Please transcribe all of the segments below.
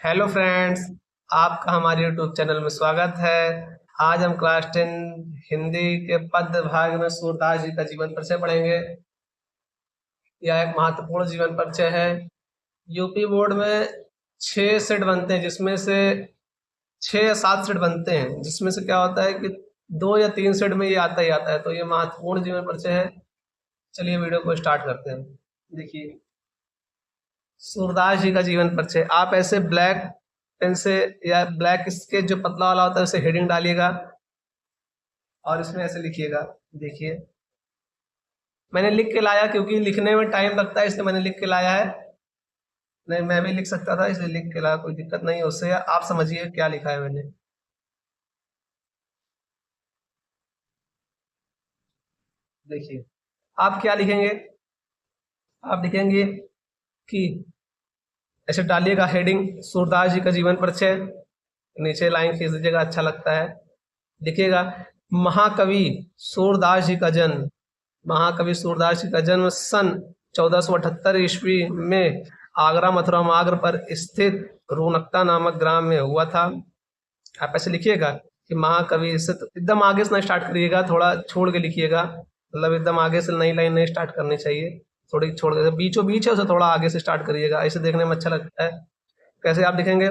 Hello friends, आपका हमारे YouTube channel में स्वागत है। आज हम क्लास 10 हिंदी के पद्य भाग में सूरदास जी का जीवन परिचय पढ़ेंगे। यह एक महत्वपूर्ण जीवन परिचय है। यूपी बोर्ड में 6 सेट बनते हैं, जिसमें से 6 या 7 सेट बनते हैं, जिसमें से क्या होता है कि 2 या 3 सेट में ये आता ही आता है। तो ये महत्वपूर्ण जीवन परिचय है। चलिए वीडियो को स्टार्ट करते हैं। देखिए, सूरदास जी का जीवन परिचय। आप ऐसे ब्लैक पेन से या ब्लैक स्केच जो पतला वाला होता है उसे हेडिंग डालिएगा और इसमें ऐसे लिखिएगा। देखिए, मैंने लिख के लाया क्योंकि लिखने में टाइम लगता है, इसलिए मैंने लिख के लाया है। नहीं, मैं भी लिख सकता था, इसलिए लिख के लाया, कोई दिक्कत नहीं है उससे। आप समझिए क्या लिखा है मैंने। देखिए, आप क्या लिखेंगे। आप लिखेंगे कि ऐसे डालिएगा हेडिंग, सूरदास जी का जीवन परिचय। नीचे लाइन खींच दीजिएगा, अच्छा लगता है। लिखिएगा, महाकवि सूरदास जी का जन्म। महाकवि सूरदास जी का जन्म सन 1478 ईस्वी में आगरा मथुरा मार्ग पर स्थित रोनकता नामक ग्राम में हुआ था। आप ऐसे लिखिएगा कि महाकवि से तो एकदम आगे से ना स्टार्ट करिएगा, थोड़ा छोड़ के लिखिएगा। मतलब एकदम आगे से नई लाइन नहीं स्टार्ट करनी चाहिए, थोड़ी छोड़ के, बीचों बीच है उसे थोड़ा आगे से स्टार्ट करिएगा, ऐसे देखने में अच्छा लगता है। कैसे आप लिखेंगे,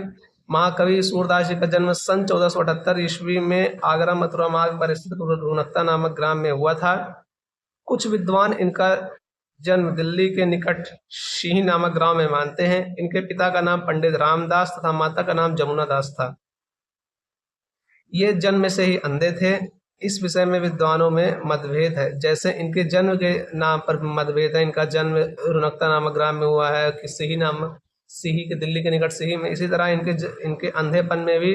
महाकवि सूरदास जी का जन्म सन 1478 ईस्वी में आगरा मथुरा मार्ग पर स्थित रोनकता नामक ग्राम में हुआ था। कुछ विद्वान इनका जन्म दिल्ली के निकट सिही नामक गांव में मानते हैं। इनके पिता का नाम पंडित रामदास तथा माता का नाम जमुना दास था। ये जन्म से ही अंधे थे। इस विषय में विद्वानों में मतभेद है। जैसे इनके जन्म के नाम पर मतभेद है, इनका जन्म रुनकता नामक ग्राम में हुआ है कि सिही के दिल्ली के निकट सिही में, इसी तरह इनके अंधेपन में भी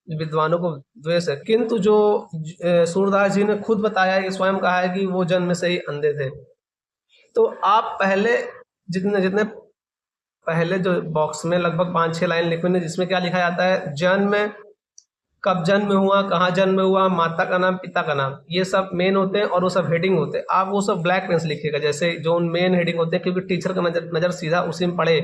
विद्वानों को द्वेष है। किंतु जो सूरदास जी ने खुद बताया है, स्वयं कहा है कि वो जन्म से ही अंधे थे। तो आप पहले जितने जितने पहले जो बॉक्स में लगभग 5-6 लाइन लिखने, जिसमें क्या लिखा जाता है, जन्म, कब जन्म हुआ, कहाँ जन्म हुआ, माता का नाम, पिता का नाम, ये सब मेन होते हैं और वो सब हेडिंग होते हैं। आप वो सब ब्लैक पेन से लिखिएगा, जैसे जो मेन हेडिंग होते हैं, क्योंकि टीचर का नजर सीधा उसी में पड़े।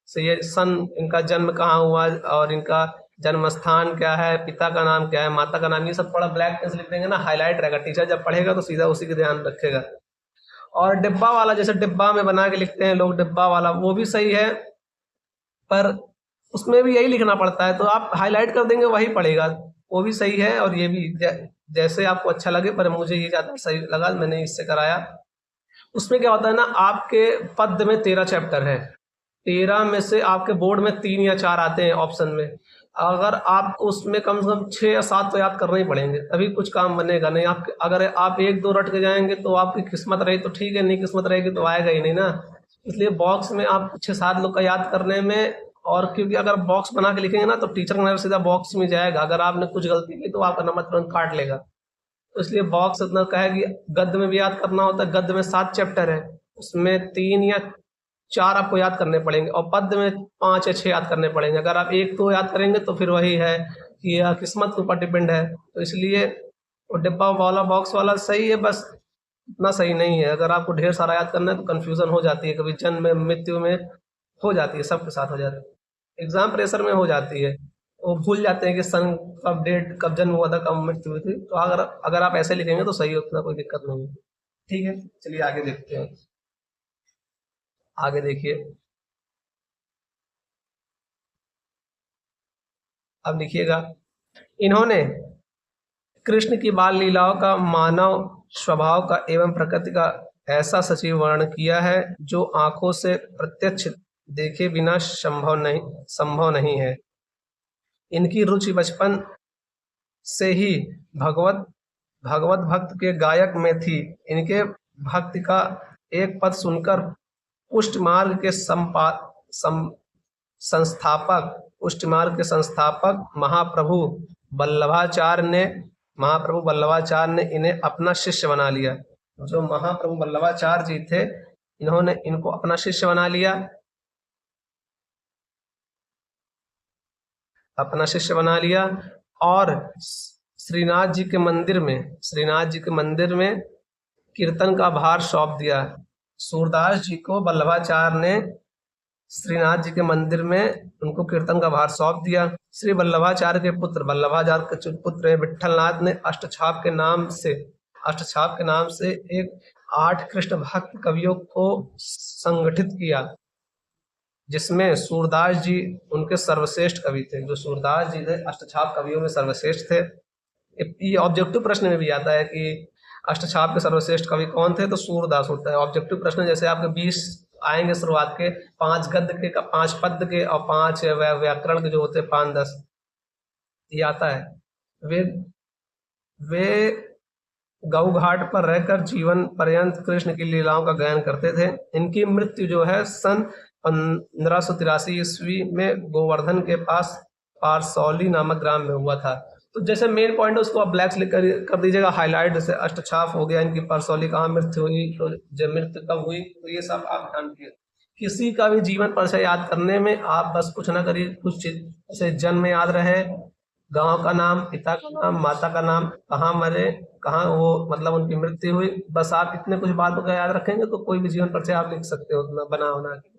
से ये सन, इनका जन्म कहाँ हुआ और इनका जन्म स्थान क्या है, पिता का नाम क्या है, माता का नाम, ये सब थोड़ा ब्लैक पेन से लिख देंगे ना, हाईलाइट रहेगा। टीचर जब पढ़ेगा तो सीधा उसी का ध्यान रखेगा। और डिब्बा वाला, जैसे डिब्बा में बना के लिखते हैं लोग, डिब्बा वाला वो भी सही है, पर उसमें भी यही लिखना पड़ता है, तो आप हाईलाइट कर देंगे वही पड़ेगा। वो भी सही है और ये भी जैसे आपको अच्छा लगे, पर मुझे ये ज़्यादा सही लगा, मैंने इससे कराया। उसमें क्या होता है ना, आपके पद्य में 13 चैप्टर है। 13 में से आपके बोर्ड में 3 या 4 आते हैं ऑप्शन में। अगर आप उसमें कम से कम 6 या 7 तो याद करने ही पड़ेंगे, तभी कुछ काम बनेगा। नहीं, आप अगर आप 1-2 रट के जाएंगे तो आपकी किस्मत रही तो ठीक है, नहीं किस्मत रहेगी तो आएगा ही नहीं ना। इसलिए बॉक्स में आप 6-7 लोग का याद करने में, और क्योंकि अगर बॉक्स बना के लिखेंगे ना तो टीचर का नंबर सीधा बॉक्स में जाएगा। अगर आपने कुछ गलती की तो आपका नंबर तुरंत काट लेगा। तो इसलिए बॉक्स इतना कहे कि गद्य में भी याद करना होता है। गद्य में 7 चैप्टर है, उसमें 3 या 4 आपको याद करने पड़ेंगे, और पद्य में 5 या 6 याद करने पड़ेंगे। अगर आप एक तो याद करेंगे तो फिर वही है कि यह किस्मत के ऊपर डिपेंड है। तो इसलिए वो डिब्बा वाला बॉक्स वाला सही है, बस इतना सही नहीं है। अगर आपको ढेर सारा याद करना है तो कंफ्यूजन हो जाती है, कभी जन्म में, मृत्यु में हो जाती है, सबके साथ हो जाती है, एग्जाम प्रेशर में हो जाती है। वो भूल जाते हैं कि सन कब, डेट कब जन्म हुआ था, कब मृत्यु हुई थी। तो अगर अगर आप ऐसे लिखेंगे तो सही, उतना कोई दिक्कत नहीं है। ठीक है, चलिए आगे देखते हैं। आगे देखिए, अब लिखिएगा, इन्होंने कृष्ण की बाल लीलाओं का मानव स्वभाव का एवं प्रकृति का ऐसा सचिव वर्णन किया है जो आंखों से प्रत्यक्ष देखे बिना संभव नहीं है। इनकी रुचि बचपन से ही भगवत भगवत भक्त के गायक में थी। इनके भक्ति का एक पद सुनकर पुष्ट मार्ग के पुष्ट मार्ग के संस्थापक महाप्रभु वल्लभाचार्य ने इन्हें अपना शिष्य बना लिया। जो महाप्रभु वल्लभाचार्य जी थे, इन्होंने इनको अपना शिष्य बना लिया। और श्रीनाथ जी के मंदिर में कीर्तन का भार सौंप दिया। सूरदास जी को वल्लभाचार्य ने श्रीनाथ जी के मंदिर में उनको कीर्तन का भार सौंप दिया। श्री वल्लभाचार्य के पुत्र वल्लभाचार्य के जो पुत्र है विट्ठलनाथ ने अष्टछाप के नाम से एक 8 कृष्ण भक्त कवियों को संगठित किया, जिसमें सूरदास जी उनके सर्वश्रेष्ठ कवि थे। जो सूरदास जी थे अष्टछाप कवियों में सर्वश्रेष्ठ थे। ये ऑब्जेक्टिव प्रश्न में भी आता है कि अष्टछाप के सर्वश्रेष्ठ कवि कौन थे, तो सूरदास होता है। ऑब्जेक्टिव प्रश्न जैसे आपके 20 आएंगे शुरुआत के, 5 गद्य के, 5 पद्य के और 5 व्याकरण के जो होते हैं 5-10, ये आता है। वे वे गऊ घाट पर रहकर जीवन पर्यंत कृष्ण की लीलाओं का गायन करते थे। इनकी मृत्यु जो है सन 1583 ईस्वी में गोवर्धन के पास पारसौली नामक ग्राम में हुआ था। तो जैसे मेन पॉइंट है उसको आप ब्लैक लिख कर दीजिएगा हाईलाइट, जैसे अष्टछाप हो गया, इनकी पारसौली कहाँ मृत्यु हुई, तो जब मृत्यु कब हुई, तो ये सब आप ध्यान दीजिए। किसी का भी जीवन परिचय याद करने में आप बस कुछ ना करिए, कुछ चीज जैसे जन्म याद रहे, गांव का नाम, पिता का नाम, माता का नाम, कहाँ मरे, कहाँ वो मतलब उनकी मृत्यु हुई, बस आप इतने कुछ बातों का याद रखेंगे तो कोई भी जीवन परिचय आप लिख सकते हो बना होना के।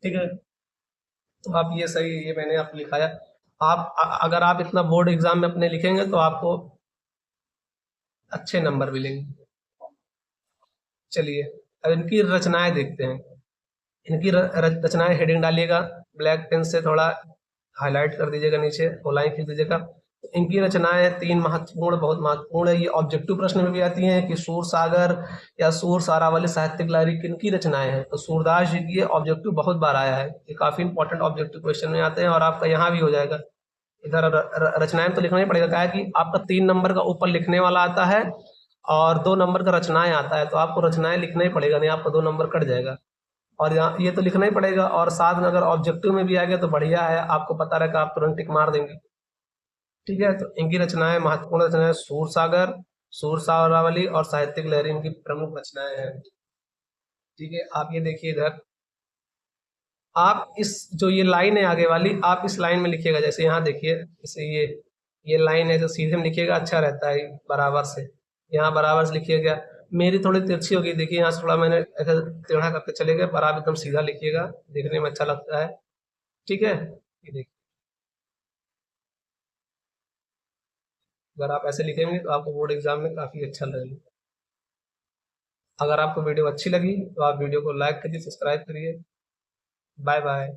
ठीक है, तो आप ये सही, ये मैंने आप लिखाया। आप अगर आप इतना बोर्ड एग्जाम में अपने लिखेंगे तो आपको अच्छे नंबर मिलेंगे। चलिए अब इनकी रचनाएं देखते हैं। इनकी रचनाएं हेडिंग डालिएगा, ब्लैक पेन से थोड़ा हाईलाइट कर दीजिएगा, नीचे दो लाइन खींच दीजिएगा। तो इनकी रचनाएं 3 महत्वपूर्ण, बहुत महत्वपूर्ण है। ये ऑब्जेक्टिव प्रश्न में भी आती हैं कि सूर सागर या सूर सारावली साहित्यिक लहरी किनकी रचनाएं हैं, तो सूरदास जी की ऑब्जेक्टिव बहुत बार आया है, ये काफी इंपॉर्टेंट ऑब्जेक्टिव क्वेश्चन में आते हैं और आपका यहाँ भी हो जाएगा। इधर रचनाएं तो लिखना ही पड़ेगा, क्या है कि आपका 3 नंबर का ऊपर लिखने वाला आता है और 2 नंबर का रचनाएं आता है, तो आपको रचनाएं लिखना ही पड़ेगा, नहीं आपका 2 नंबर कट जाएगा। और यहाँ ये तो लिखना ही पड़ेगा, और साथ में अगर ऑब्जेक्टिव में भी आ गया तो बढ़िया है, आपको पता रहेगा, आप तुरंत टिक मार देंगे। ठीक है, तो इनकी रचनाएं, महत्वपूर्ण रचनाएं सूर सागर, सूर सारावली और साहित्यिक लहरी इनकी प्रमुख रचनाएं हैं। ठीक है, आप ये देखिए इधर, आप इस जो ये लाइन है आगे वाली, आप इस लाइन में लिखिएगा। जैसे यहाँ देखिए, जैसे ये लाइन है, जो सीधे में लिखिएगा अच्छा रहता है, बराबर से, यहाँ बराबर से लिखिएगा। मेरी थोड़ी तिरछी होगी, देखिए यहाँ से थोड़ा मैंने ऐसा टेढ़ा करके चले गए, पर आप एकदम सीधा लिखिएगा, देखने में अच्छा लगता है। ठीक है, ये देखिए, अगर आप ऐसे लिखेंगे तो आपको बोर्ड एग्जाम में काफी अच्छा लगेगा। अगर आपको वीडियो अच्छी लगी तो आप वीडियो को लाइक करिए, सब्सक्राइब करिए। Bye bye.